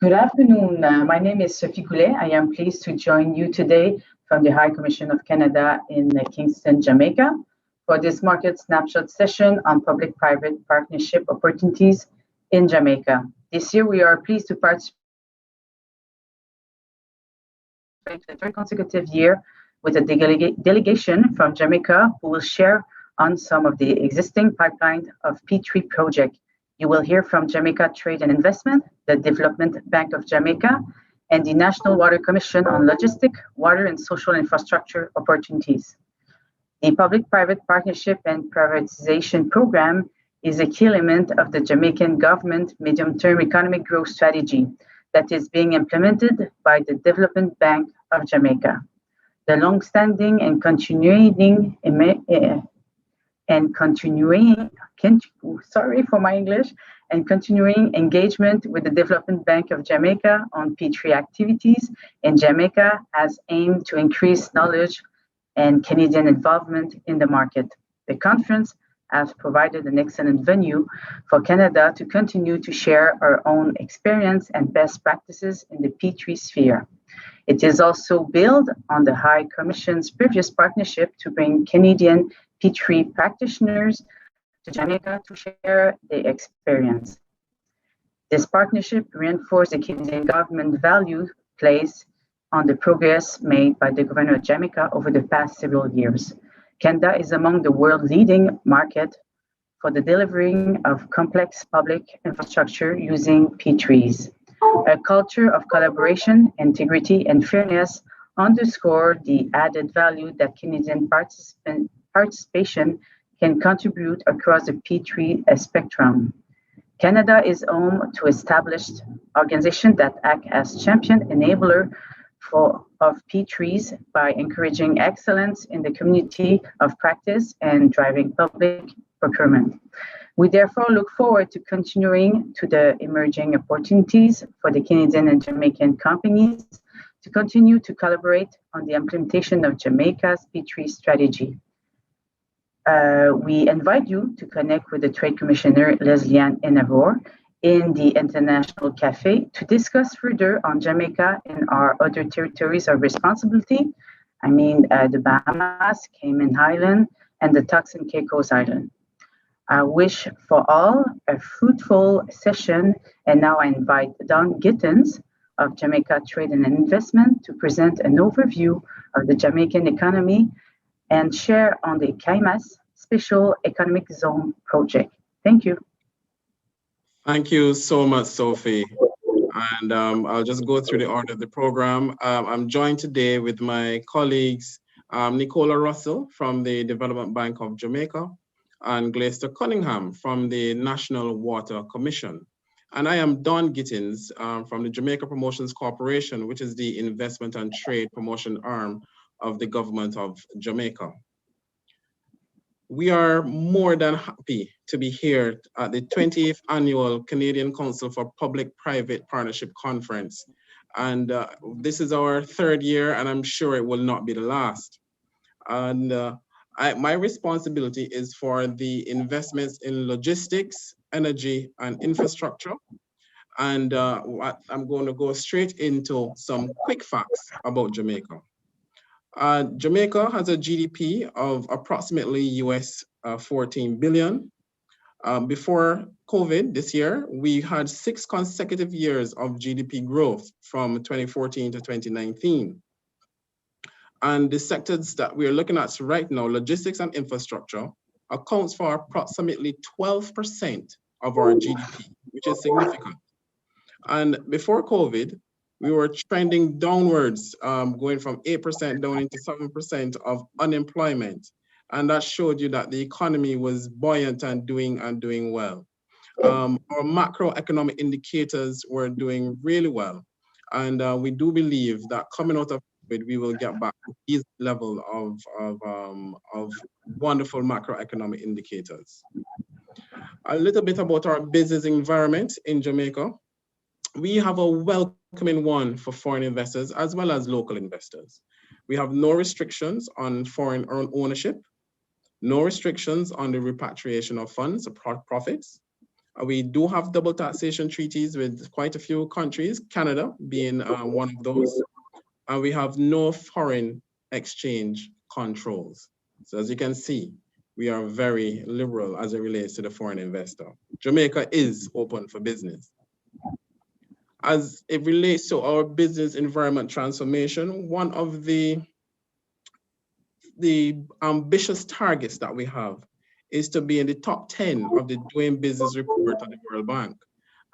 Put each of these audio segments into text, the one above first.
Good afternoon. My name is Sophie Goulet. I am pleased to join you today from the High Commission of Canada in Kingston, Jamaica, for this market snapshot session on public-private partnership opportunities in Jamaica. This year, we are pleased to participate the third consecutive year with a delegation from Jamaica who will share on some of the existing pipeline of P3 project. You will hear from Jamaica Trade and Investment, the Development Bank of Jamaica, and the National Water Commission on logistic, water, and social infrastructure opportunities. The public-private partnership and privatization program is a key element of the Jamaican government medium-term economic growth strategy that is being implemented by the Development Bank of Jamaica. The long-standing and continuing engagement with the Development Bank of Jamaica on P3 activities in Jamaica has aimed to increase knowledge and Canadian involvement in the market. The conference has provided an excellent venue for Canada to continue to share our own experience and best practices in the P3 sphere. It is also built on the High Commission's previous partnership to bring Canadian P3 practitioners to Jamaica to share their experience. This partnership reinforces the Canadian government value placed on the progress made by the Governor of Jamaica over the past several years. Canada is among the world leading market for the delivering of complex public infrastructure using P3s. A culture of collaboration, integrity, and fairness underscore the added value that Canadian participation can contribute across the P3 spectrum. Canada is home to established organizations that act as champion enabler of P3s by encouraging excellence in the community of practice and driving public procurement. We therefore look forward to continuing to the emerging opportunities for the Canadian and Jamaican companies to continue to collaborate on the implementation of Jamaica's P3 strategy. We invite you to connect with the Trade Commissioner Leslie-Ann Enavor in the International Cafe to discuss further on Jamaica and our other territories of responsibility. The Bahamas, Cayman Island, and the Turks and Caicos Island. I wish for all a fruitful session, and now I invite Don Gittins of Jamaica Trade and Investment to present an overview of the Jamaican economy and share on the CAIMAS Special Economic Zone project. Thank you. Thank you so much, Sophie. And I'll just go through the order of the program. I'm joined today with my colleagues, Nicola Russell from the Development Bank of Jamaica and Glaister Cunningham from the National Water Commission. And I am Don Gittins from the Jamaica Promotions Corporation, which is the investment and trade promotion arm of the government of Jamaica. We are more than happy to be here at the 20th Annual Canadian Council for Public-Private Partnership Conference. And this is our third year, and I'm sure it will not be the last. And my responsibility is for the investments in logistics, energy, and infrastructure. And I'm going to go straight into some quick facts about Jamaica. Jamaica has a GDP of approximately US 14 billion. Before COVID this year, we had 6 consecutive years of GDP growth from 2014 to 2019. And the sectors that we're looking at right now, logistics and infrastructure, accounts for approximately 12% of our GDP, which is significant. And before COVID, we were trending downwards, going from 8% down into 7% of unemployment. And that showed you that the economy was buoyant and doing well. Our macroeconomic indicators were doing really well. And we do believe that coming out of COVID, we will get back to this level of wonderful macroeconomic indicators. A little bit about our business environment in Jamaica. We have a welcoming one for foreign investors as well as local investors. We have no restrictions on foreign ownership, no restrictions on the repatriation of funds or profits. We do have double taxation treaties with quite a few countries, Canada being one of those. And we have no foreign exchange controls. So as you can see, we are very liberal as it relates to the foreign investor. Jamaica is open for business. As it relates to our business environment transformation, one of the ambitious targets that we have is to be in the top 10 of the Doing Business report of the World Bank.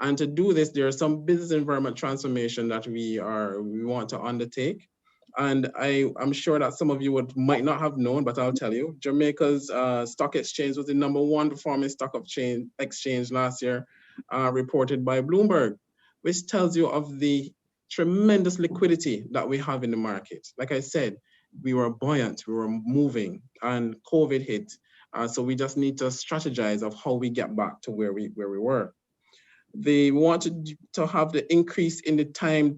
And to do this, there are some business environment transformation that we want to undertake. And I'm sure that some of you might not have known, but I'll tell you, Jamaica's stock exchange was the #1 performing stock exchange last year, reported by Bloomberg, which tells you of the tremendous liquidity that we have in the market. Like I said, we were buoyant, we were moving, and COVID hit. So we just need to strategize of how we get back to where we were. They wanted to have the increase in the time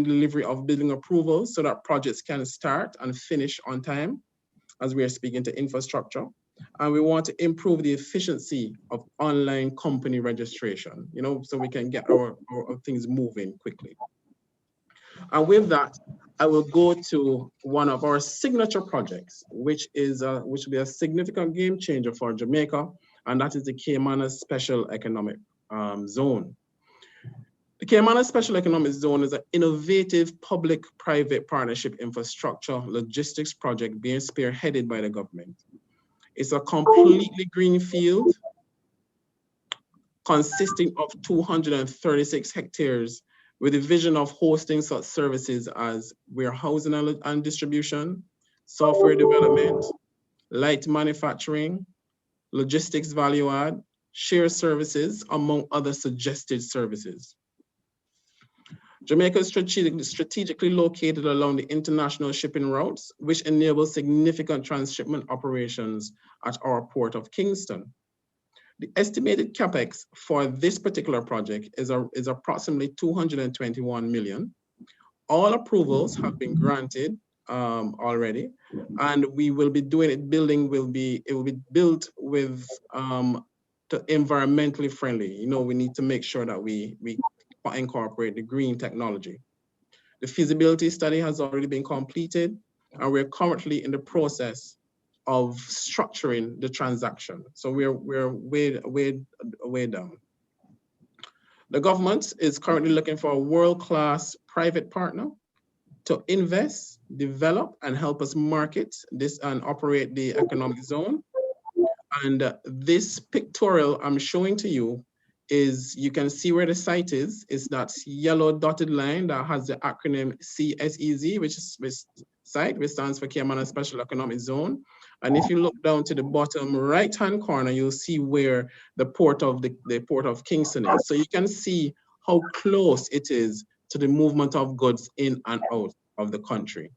delivery of building approvals so that projects can start and finish on time, as we are speaking to infrastructure. And we want to improve the efficiency of online company registration, so we can get our things moving quickly. And with that, I will go to one of our signature projects, which will be a significant game changer for Jamaica, and that is the Caymanas Special Economic Zone. The Caymanas Special Economic Zone is an innovative public-private partnership infrastructure logistics project being spearheaded by the government. It's a completely green field consisting of 236 hectares with a vision of hosting such services as warehousing and distribution, software development, light manufacturing, logistics value add, shared services, among other suggested services. Jamaica is strategically located along the international shipping routes, which enable significant transshipment operations at our port of Kingston. The estimated capex for this particular project is approximately 221 million. All approvals have been granted already, and we will be doing it. It will be built with environmentally friendly. We need to make sure that we incorporate the green technology. The feasibility study has already been completed, and we're currently in the process of structuring the transaction. So we're way down. The government is currently looking for a world-class private partner to invest, develop, and help us market this and operate the economic zone. And this pictorial I'm showing to you is, you can see where the site is. It's that yellow dotted line that has the acronym CSEZ, which stands for Caymanas Special Economic Zone. And if you look down to the bottom right-hand corner, you'll see where the port of Kingston is. So you can see how close it is to the movement of goods in and out of the country.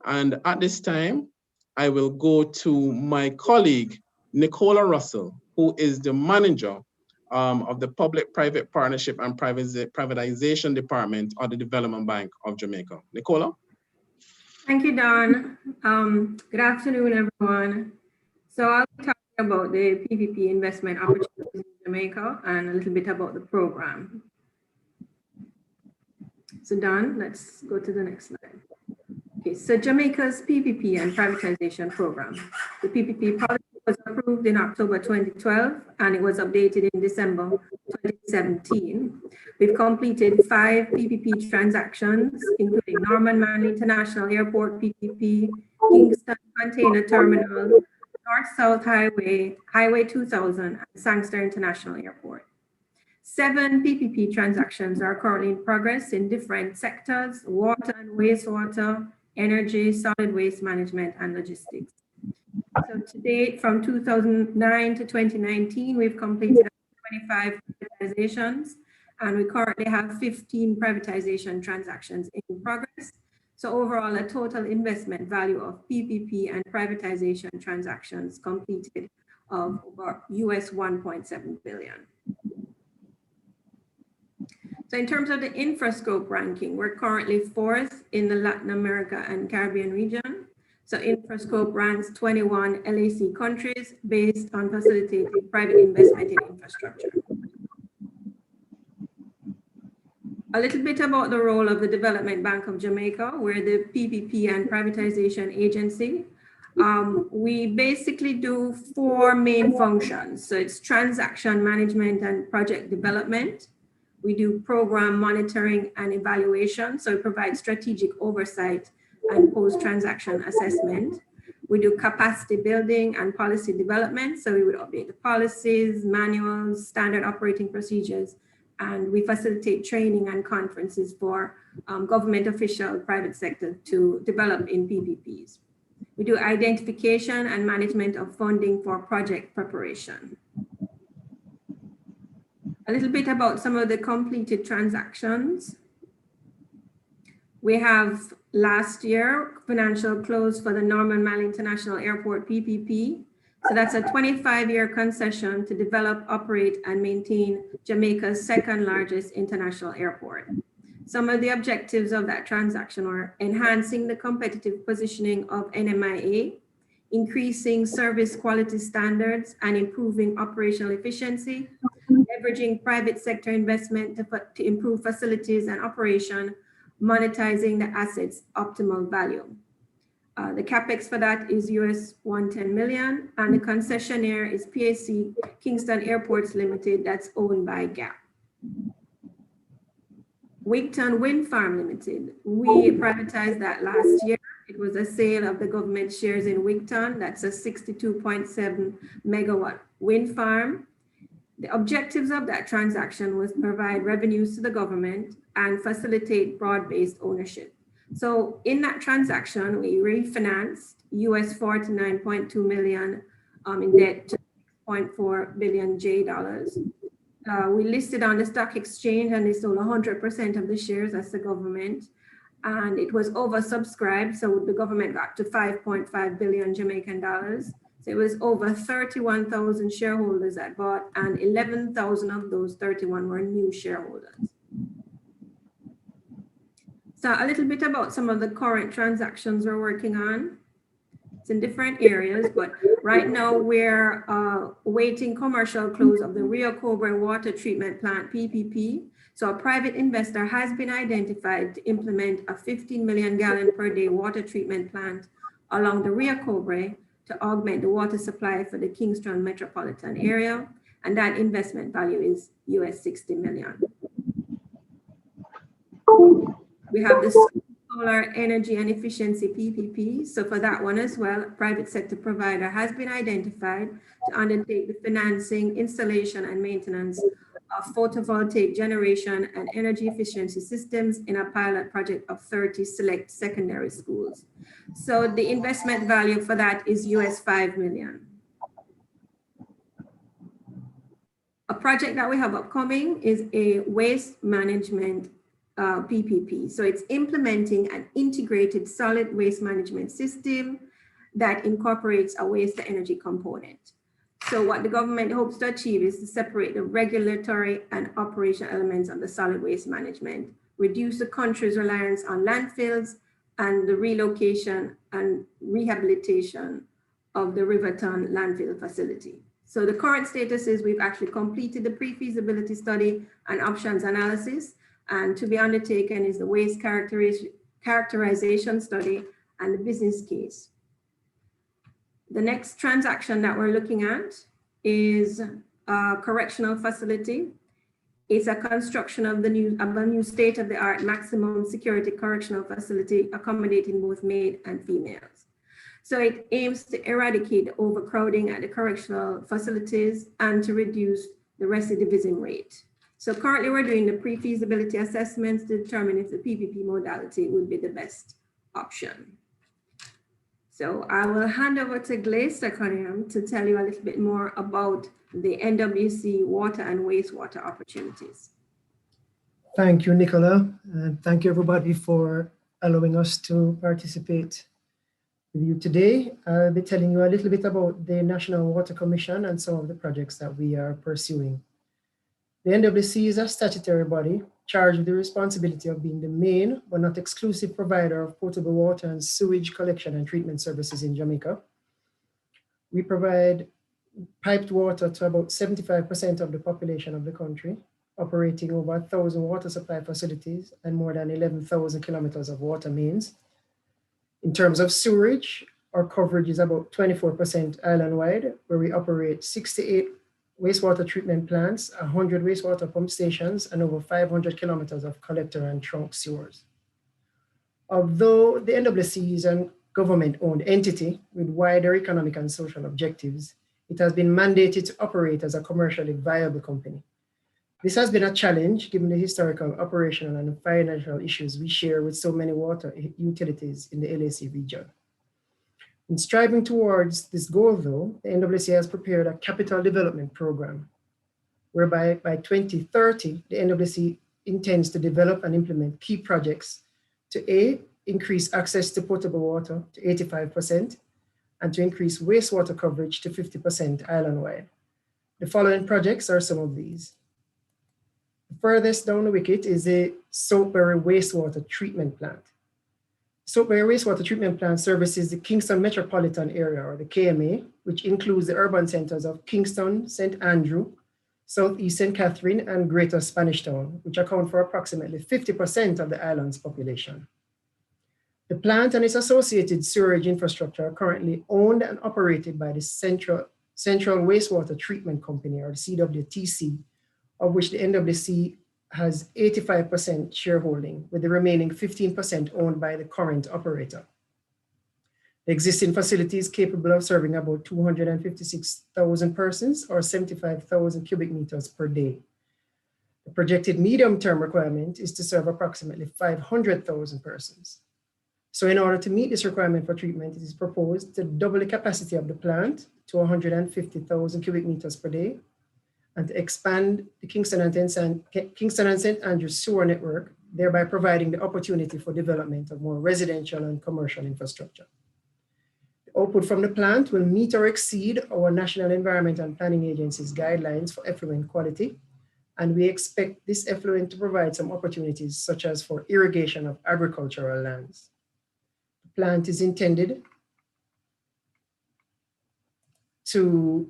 And at this time, I will go to my colleague, Nicola Russell, who is the manager of the Public-Private Partnership and Privatization Department of the Development Bank of Jamaica. Nicola? Thank you, Don. Good afternoon, everyone. So I'll be talking about the PPP investment opportunities in Jamaica and a little bit about the program. So Don, let's go to the next slide. Okay, so Jamaica's PPP and privatization program. The PPP policy was approved in October 2012 and it was updated in December 2017. We've completed 5 PPP transactions, including Norman Manley International Airport PPP, Kingston Container Terminal, North-South Highway, Highway 2000, and Sangster International Airport. 7 PPP transactions are currently in progress in different sectors: water and wastewater, energy, solid waste management, and logistics. So to date, from 2009 to 2019, we've completed 25 privatizations, and we currently have 15 privatization transactions in progress. So overall, a total investment value of PPP and privatization transactions completed of over US $1.7 billion. So in terms of the InfraScope ranking, we're currently 4th in the Latin America and Caribbean region. So InfraScope ranks 21 LAC countries based on facilitating private investment in infrastructure. A little bit about the role of the Development Bank of Jamaica. We're the PPP and privatization agency. We basically do 4 main functions. So it's transaction management and project development. We do program monitoring and evaluation. So we provide strategic oversight and post-transaction assessment. We do capacity building and policy development. So we would update the policies, manuals, standard operating procedures, and we facilitate training and conferences for government official, private sector to develop in PPPs. We do identification and management of funding for project preparation. A little bit about some of the completed transactions. We have last year financial close for the Norman Mall International Airport PPP. So that's a 25-year concession to develop, operate, and maintain Jamaica's 2nd largest international airport. Some of the objectives of that transaction are enhancing the competitive positioning of NMIA, increasing service quality standards and improving operational efficiency, leveraging private sector investment to improve facilities and operation, monetizing the assets' optimal value. The capex for that is US 110 million, and the concessionaire is PAC Kingston Airports Limited, that's owned by GAP. Wigton Wind Farm Limited, we privatized that last year. It was a sale of the government shares in Wigton. That's a 62.7 megawatt wind farm. The objectives of that transaction was to provide revenues to the government and facilitate broad-based ownership. So in that transaction, we refinanced US 49.2 million in debt to 6.4 billion J dollars. We listed on the stock exchange and they sold 100% of the shares as the government. And it was oversubscribed. So the government got to 5.5 billion Jamaican dollars. So it was over 31,000 shareholders that bought, and 11,000 of those 31 were new shareholders. So a little bit about some of the current transactions we're working on. It's in different areas, but right now we're awaiting commercial close of the Rio Cobre Water Treatment Plant, PPP. So a private investor has been identified to implement a 15 million gallon per day water treatment plant along the Rio Cobre to augment the water supply for the Kingston metropolitan area. And that investment value is US 60 million. We have the solar energy and efficiency PPP. So for that one as well, a private sector provider has been identified to undertake the financing, installation, and maintenance of photovoltaic generation and energy efficiency systems in a pilot project of 30 select secondary schools. So the investment value for that is US 5 million. A project that we have upcoming is a waste management PPP. So it's implementing an integrated solid waste management system that incorporates a waste to energy component. So what the government hopes to achieve is to separate the regulatory and operational elements of the solid waste management, reduce the country's reliance on landfills, and the relocation and rehabilitation of the Riverton landfill facility. So the current status is we've actually completed the pre-feasibility study and options analysis, and to be undertaken is the waste characterization study and the business case. The next transaction that we're looking at is a correctional facility. It's a construction of a new state-of-the-art maximum security correctional facility accommodating both male and females. So it aims to eradicate the overcrowding at the correctional facilities and to reduce the recidivism rate. So currently we're doing the pre-feasibility assessments to determine if the PPP modality would be the best option. So I will hand over to Glazer Cunningham to tell you a little bit more about the NWC water and wastewater opportunities. Thank you, Nicola, and thank you everybody for allowing us to participate with you today. I'll be telling you a little bit about the National Water Commission and some of the projects that we are pursuing. The NWC is a statutory body charged with the responsibility of being the main but not exclusive provider of potable water and sewage collection and treatment services in Jamaica. We provide piped water to about 75% of the population of the country, operating over 1,000 water supply facilities and more than 11,000 kilometers of water mains. In terms of sewerage, our coverage is about 24% island-wide, where we operate 68 wastewater treatment plants, 100 wastewater pump stations, and over 500 kilometers of collector and trunk sewers. Although the NWC is a government-owned entity with wider economic and social objectives, it has been mandated to operate as a commercially viable company. This has been a challenge given the historical, operational, and financial issues we share with so many water utilities in the LAC region. In striving towards this goal, though, the NWC has prepared a capital development program, whereby by 2030, the NWC intends to develop and implement key projects to A, increase access to potable water to 85%, and to increase wastewater coverage to 50% island-wide. The following projects are some of these. The furthest down the wicket is the Soapberry Wastewater Treatment Plant. Soapberry Wastewater Treatment Plant services the Kingston Metropolitan Area, or the KMA, which includes the urban centers of Kingston, St. Andrew, Southeast St. Catherine, and Greater Spanish Town, which account for approximately 50% of the island's population. The plant and its associated sewerage infrastructure are currently owned and operated by the Central Wastewater Treatment Company, or the CWTC, of which the NWC has 85% shareholding, with the remaining 15% owned by the current operator. The existing facility is capable of serving about 256,000 persons, or 75,000 cubic meters per day. The projected medium-term requirement is to serve approximately 500,000 persons. So in order to meet this requirement for treatment, it is proposed to double the capacity of the plant to 150,000 cubic meters per day, and to expand the Kingston and St. Andrews sewer network, thereby providing the opportunity for development of more residential and commercial infrastructure. The output from the plant will meet or exceed our National Environment and Planning Agency's guidelines for effluent quality, and we expect this effluent to provide some opportunities such as for irrigation of agricultural lands. The plant is intended to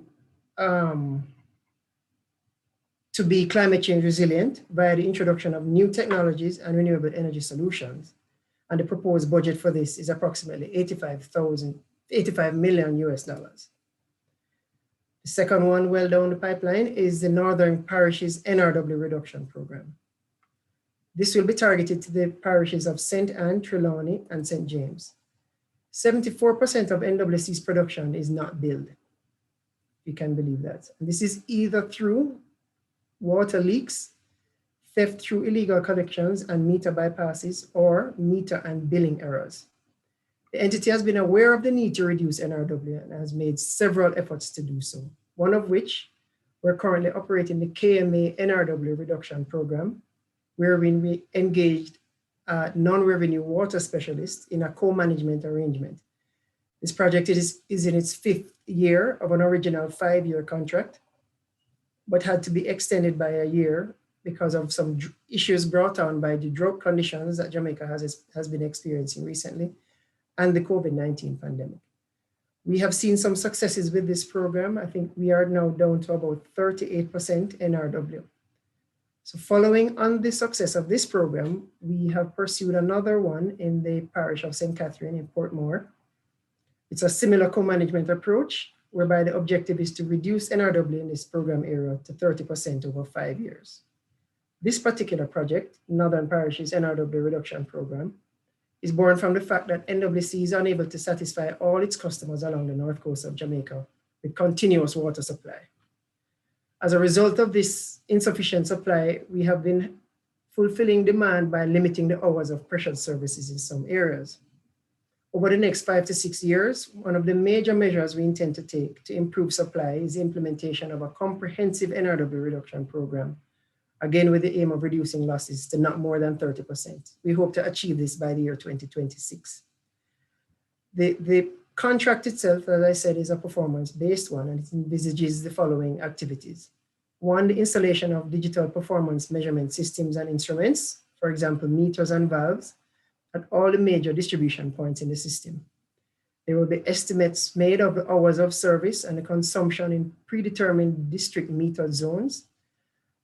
be climate change resilient via the introduction of new technologies and renewable energy solutions. And the proposed budget for this is approximately $85 million US. The second one well down the pipeline is the Northern Parishes NRW Reduction Program. This will be targeted to the parishes of St. Anne, Trelawney, and St. James. 74% of NWC's production is not billed, if you can believe that. And this is either through water leaks, theft through illegal collections and meter bypasses, or meter and billing errors. The entity has been aware of the need to reduce NRW and has made several efforts to do so, one of which we're currently operating the KMA NRW Reduction Program, wherein we engaged non-revenue water specialists in a co-management arrangement. This project is in its 5th year of an original 5-year contract, but had to be extended by a year because of some issues brought on by the drought conditions that Jamaica has been experiencing recently and the COVID-19 pandemic. We have seen some successes with this program. I think we are now down to about 38% NRW. So following on the success of this program, we have pursued another one in the parish of St. Catherine in Portmore. It's a similar co-management approach, whereby the objective is to reduce NRW in this program area to 30% over 5 years. This particular project, Northern Parishes NRW Reduction Program, is born from the fact that NWC is unable to satisfy all its customers along the north coast of Jamaica with continuous water supply. As a result of this insufficient supply, we have been fulfilling demand by limiting the hours of pressure services in some areas. Over the next 5 to 6 years, one of the major measures we intend to take to improve supply is the implementation of a comprehensive NRW reduction program, again with the aim of reducing losses to not more than 30%. We hope to achieve this by the year 2026. The contract itself, as I said, is a performance-based one, and it envisages the following activities. One, the installation of digital performance measurement systems and instruments, for example, meters and valves, at all the major distribution points in the system. There will be estimates made of the hours of service and the consumption in predetermined district metered zones.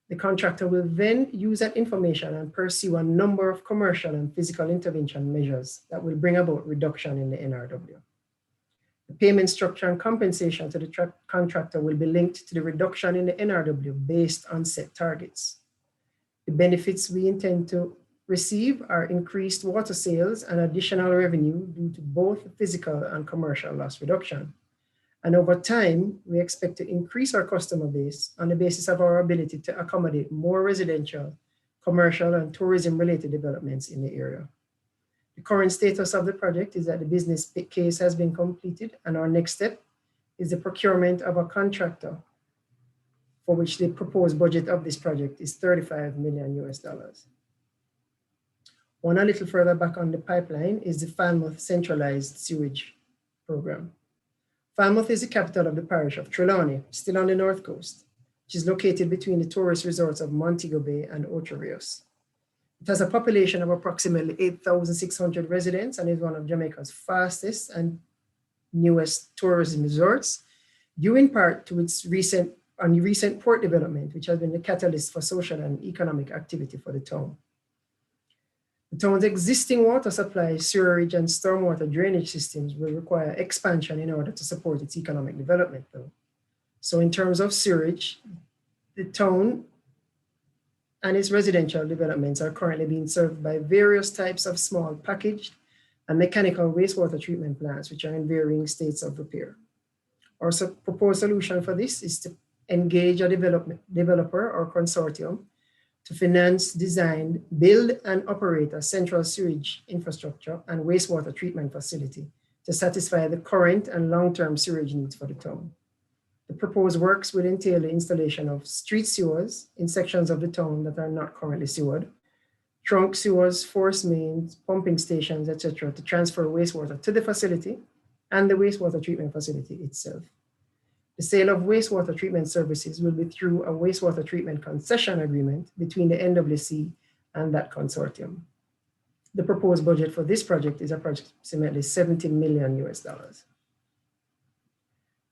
The contractor will then use that information and pursue a number of commercial and physical intervention measures that will bring about reduction in the NRW. The payment structure and compensation to the contractor will be linked to the reduction in the NRW based on set targets. The benefits we intend to receive are increased water sales and additional revenue due to both physical and commercial loss reduction. And over time, we expect to increase our customer base on the basis of our ability to accommodate more residential, commercial, and tourism-related developments in the area. The current status of the project is that the business case has been completed, and our next step is the procurement of a contractor, for which the proposed budget of this project is $35 million US. One a little further back on the pipeline is the Falmouth Centralized Sewage Program. Falmouth is the capital of the parish of Trelawney, still on the north coast, which is located between the tourist resorts of Montego Bay and Ocho Rios. It has a population of approximately 8,600 residents and is one of Jamaica's fastest and newest tourism resorts, due in part to its recent port development, which has been the catalyst for social and economic activity for the town. The town's existing water supply, sewerage, and stormwater drainage systems will require expansion in order to support its economic development, though. So in terms of sewerage, the town and its residential developments are currently being served by various types of small packaged and mechanical wastewater treatment plants, which are in varying states of repair. Our proposed solution for this is to engage a developer or consortium to finance, design, build, and operate a central sewage infrastructure and wastewater treatment facility to satisfy the current and long-term sewage needs for the town. The proposed works will entail the installation of street sewers in sections of the town that are not currently sewered, trunk sewers, force mains, pumping stations, etc., to transfer wastewater to the facility and the wastewater treatment facility itself. The sale of wastewater treatment services will be through a wastewater treatment concession agreement between the NWC and that consortium. The proposed budget for this project is approximately $70 million US.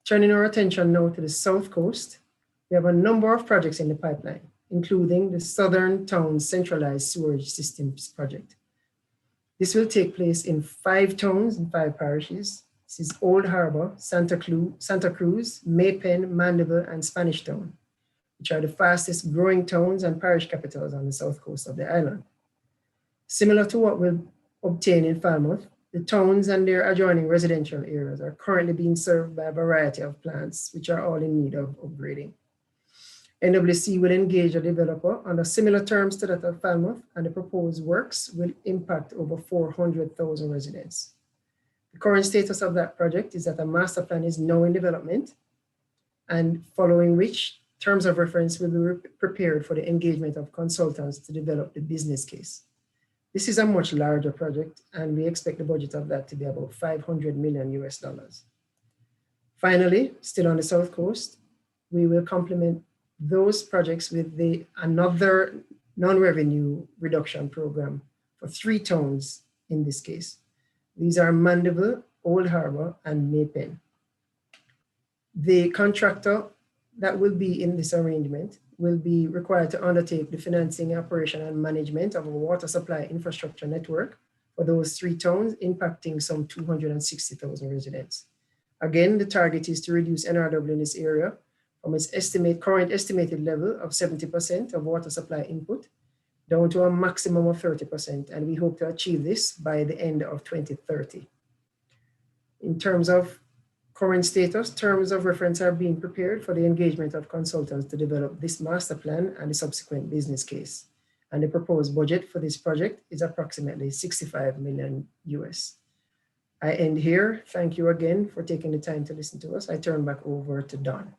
Turning our attention now to the South Coast, we have a number of projects in the pipeline, including the Southern Towns Centralized Sewerage Systems Project. This will take place in 5 towns and 5 parishes. This is Old Harbor, Santa Cruz, Maypen, Mandeville, and Spanish Town, which are the fastest growing towns and parish capitals on the south coast of the island. Similar to what we'll obtain in Falmouth, the towns and their adjoining residential areas are currently being served by a variety of plants, which are all in need of upgrading. NWC will engage a developer under similar terms to that of Falmouth, and the proposed works will impact over 400,000 residents. The current status of that project is that a master plan is now in development, and following which terms of reference will be prepared for the engagement of consultants to develop the business case. This is a much larger project, and we expect the budget of that to be about $500 million US. Finally, still on the South Coast, we will complement those projects with another non-revenue reduction program for 3 towns in this case. These are Mandeville, Old Harbor, and Maypen. The contractor that will be in this arrangement will be required to undertake the financing, operation, and management of a water supply infrastructure network for those 3 towns, impacting some 260,000 residents. Again, the target is to reduce NRW in this area from its current estimated level of 70% of water supply input down to a maximum of 30%, and we hope to achieve this by the end of 2030. In terms of current status, terms of reference are being prepared for the engagement of consultants to develop this master plan and the subsequent business case. And the proposed budget for this project is approximately $65 million US. I end here. Thank you again for taking the time to listen to us. I turn back over to Don.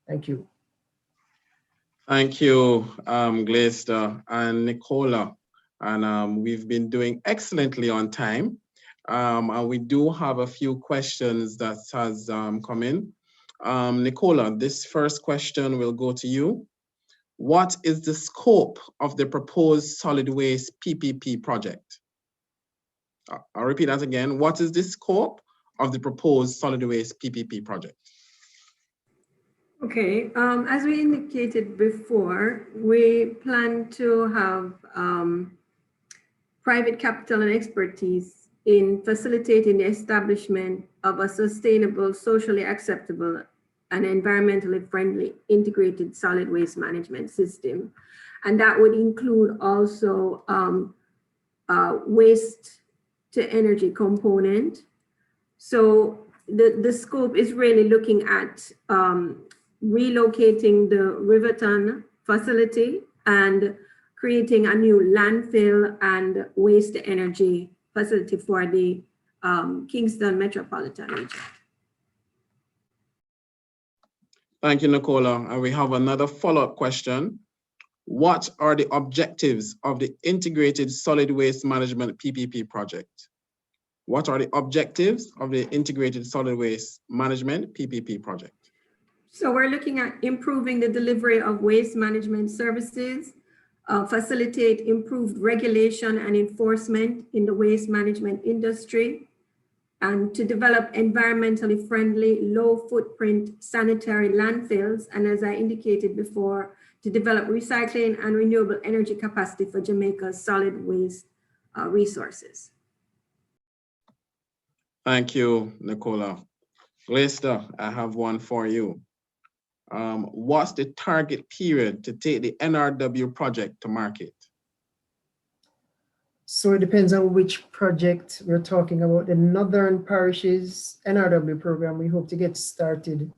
Thank you. Thank you, Glaister and Nicola. And we've been doing excellently on time. And we do have a few questions that has come in. Nicola, this first question will go to you. what is the scope of the proposed solid waste PPP project? I'll repeat that again. What is the scope of the proposed solid waste PPP project? Okay, as we indicated before, we plan to have private capital and expertise in facilitating the establishment of a sustainable, socially acceptable, and environmentally friendly integrated solid waste management system. And that would include also waste to energy component. So the scope is really looking at relocating the Riverton facility and creating a new landfill and waste to energy facility for the Kingston metropolitan region. Thank you, Nicola. And we have another follow-up question. What are the objectives of the Integrated Solid Waste Management PPP project? What are the objectives of the Integrated Solid Waste Management PPP project? So we're looking at improving the delivery of waste management services, facilitate improved regulation and enforcement in the waste management industry, and to develop environmentally friendly, low footprint sanitary landfills. And as I indicated before, to develop recycling and renewable energy capacity for Jamaica's solid waste resources. Thank you, Nicola. Glista, I have one for you. What's the target period to take the NRW project to market? So it depends on which project we're talking about. The Northern Parishes NRW program, we hope to get started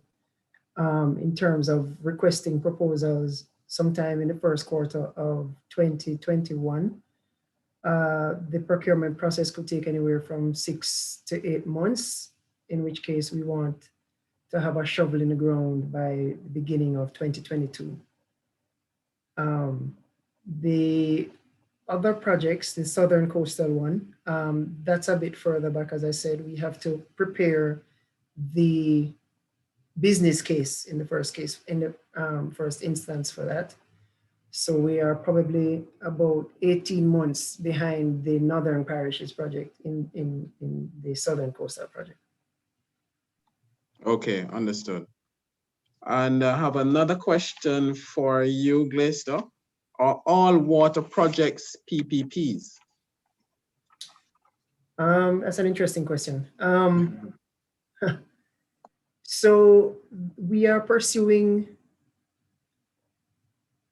in terms of requesting proposals sometime in the first quarter of 2021. The procurement process could take anywhere from 6 to 8 months, in which case we want to have a shovel in the ground by the beginning of 2022. The other projects, the Southern Coastal one, that's a bit further back. As I said, we have to prepare the business case in the first first instance for that. So we are probably about 18 months behind the Northern Parishes project in the Southern Coastal project. Okay, understood. And I have another question for you, Glista. Are all water projects PPPs? That's an interesting question. So we are pursuing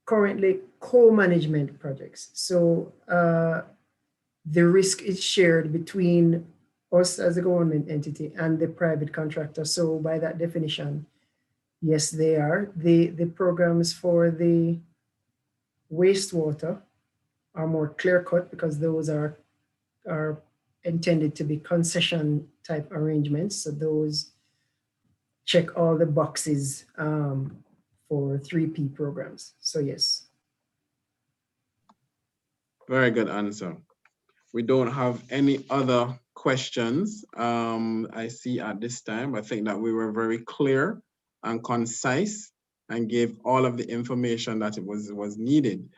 currently co-management projects. So the risk is shared between us as a government entity and the private contractor. So by that definition, yes, they are. The programs for the wastewater are more clear-cut because those are intended to be concession type arrangements. So those check all the boxes for 3P programs. So yes. Very good answer. We don't have any other questions I see at this time. I think that we were very clear and concise and gave all of the information that it was needed.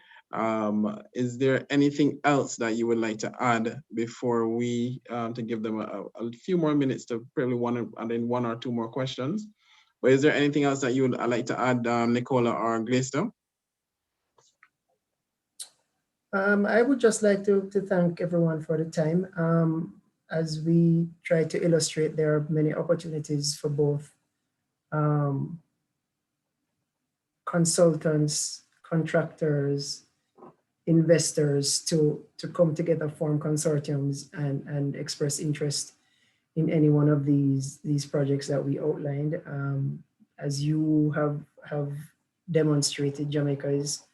Is there anything else that you would like to add before we to give them a few more minutes to probably one or two more questions? But is there anything else that you would like to add, Nicola or Glista? I would just like to thank everyone for the time. As we try to illustrate, there are many opportunities for both consultants, contractors, investors to come together, form consortiums and express interest in any one of these projects that we outlined. As you have demonstrated, Jamaica is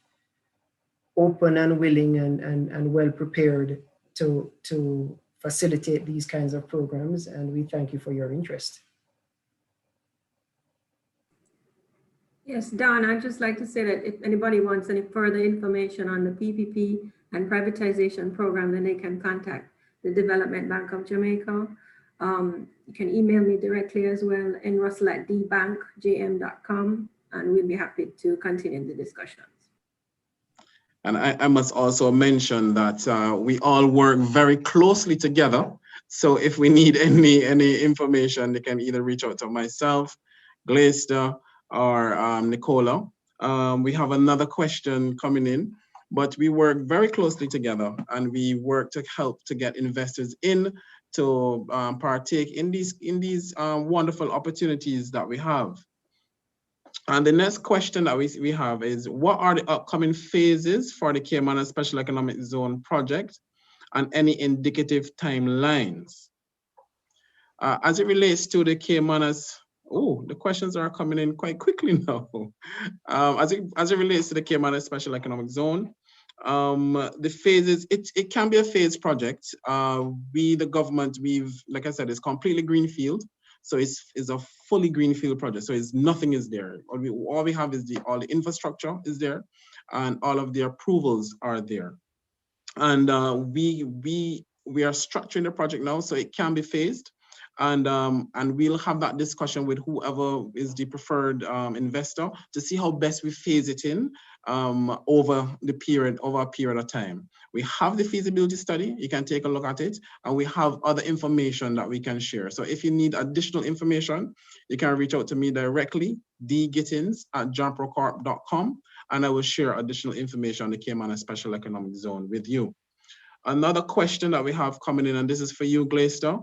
open and willing and well prepared to facilitate these kinds of programs, and we thank you for your interest. Yes, Don, I'd just like to say that if anybody wants any further information on the PPP and privatization program, then they can contact the Development Bank of Jamaica. You can email me directly as well, nrussell@dbankjm.com, and we'll be happy to continue the discussions. And I must also mention that we all work very closely together. So if we need any information, they can either reach out to myself, Glaister, or Nicola. We have another question coming in, but we work very closely together, and we work to help to get investors in to partake in these wonderful opportunities that we have. And the next question that we have is, what are the upcoming phases for the Cayman Special Economic Zone project and any indicative timelines? As it relates to the Caymanas, oh, the questions are coming in quite quickly now. As it relates to the Cayman Special Economic Zone, the phases, it can be a phased project. We, the government, like I said, it's completely greenfield. So it's a fully greenfield project. So nothing is there. All we have is all the infrastructure is there, and all of the approvals are there. And we are structuring the project now, so it can be phased. And we'll have that discussion with whoever is the preferred investor to see how best we phase it in over a period of time. We have the feasibility study, you can take a look at it, and we have other information that we can share. So if you need additional information, you can reach out to me directly, dgittins@jamprocorp.com, and I will share additional information on the Cayman Special Economic Zone with you. Another question that we have coming in, and this is for you, Glaister.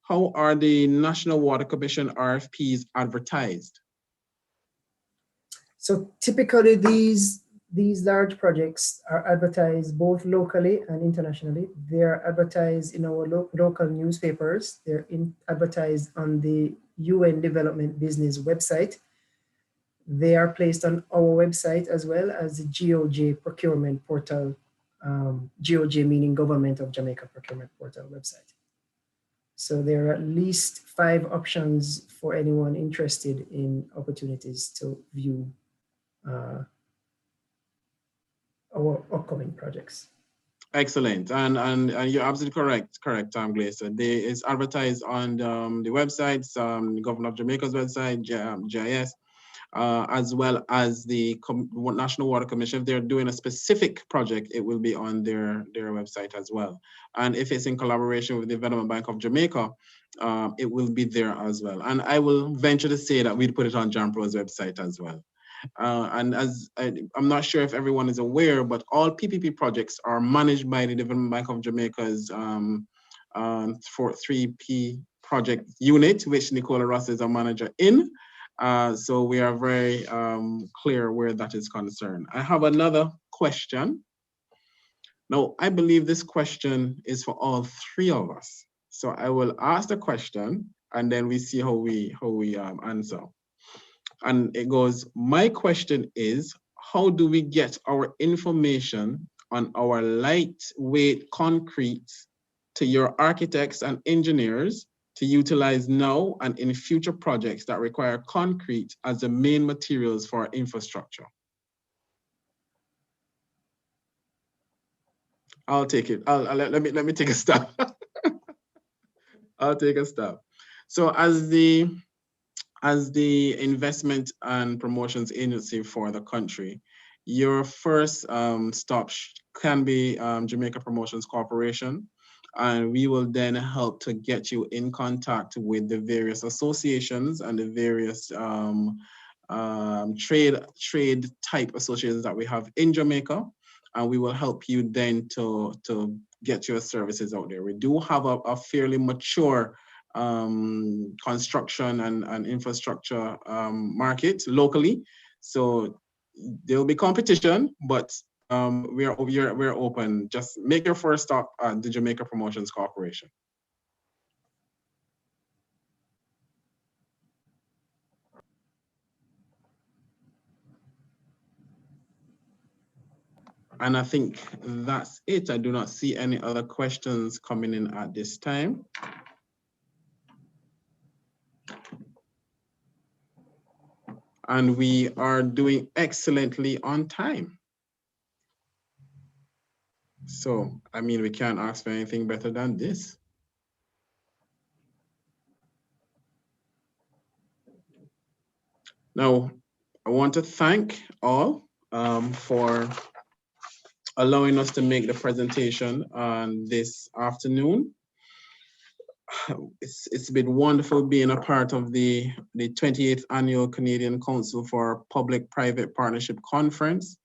How are the National Water Commission RFPs advertised? So typically these large projects are advertised both locally and internationally. They are advertised in our local newspapers. They're advertised on the UN Development Business website. They are placed on our website as well as the GOJ procurement portal, GOJ meaning Government of Jamaica Procurement Portal website. So there are at least 5 options for anyone interested in opportunities to view our upcoming projects. Excellent, and you're absolutely correct, Glaister. It's advertised on the websites, Government of Jamaica's website, GIS, as well as the National Water Commission. If they're doing a specific project, it will be on their website as well. And if it's in collaboration with the Development Bank of Jamaica, it will be there as well. And I will venture to say that we'd put it on JAMPRO's website as well. And as I'm not sure if everyone is aware, but all PPP projects are managed by the Development Bank of Jamaica's 3P project unit, which Nicola Ross is a manager in. So we are very clear where that is concerned. I have another question. Now, I believe this question is for all 3 of us. So I will ask the question, and then we see how we answer. And it goes, my question is, how do we get our information on our lightweight concrete to your architects and engineers to utilize now and in future projects that require concrete as the main materials for our infrastructure? I'll take it. Let me take a stab. I'll take a stab. So as the investment and promotions agency for the country, your first stop can be Jamaica Promotions Corporation, and we will then help to get you in contact with the various associations and the various trade type associations that we have in Jamaica, and we will help you then to get your services out there. We do have a fairly mature construction and infrastructure market locally, so there'll be competition, but we're open. Just make your first stop at the Jamaica Promotions Corporation. And I think that's it. I do not see any other questions coming in at this time. And we are doing excellently on time. So, I mean, we can't ask for anything better than this. Now, I want to thank all for allowing us to make the presentation this afternoon. It's been wonderful being a part of the 28th Annual Canadian Council for Public-Private Partnership Conference.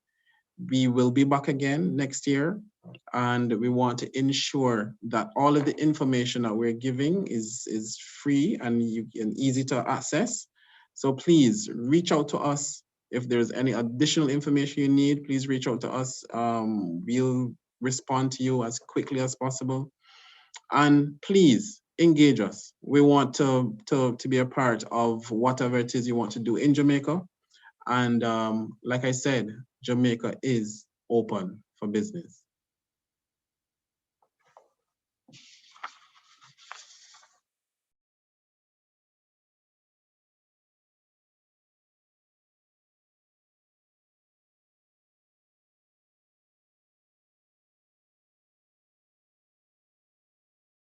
We will be back again next year, and we want to ensure that all of the information that we're giving is free and easy to access. So please reach out to us. If there's any additional information you need, please reach out to us. We'll respond to you as quickly as possible. And please engage us. We want to be a part of whatever it is you want to do in Jamaica. And like I said, Jamaica is open for business.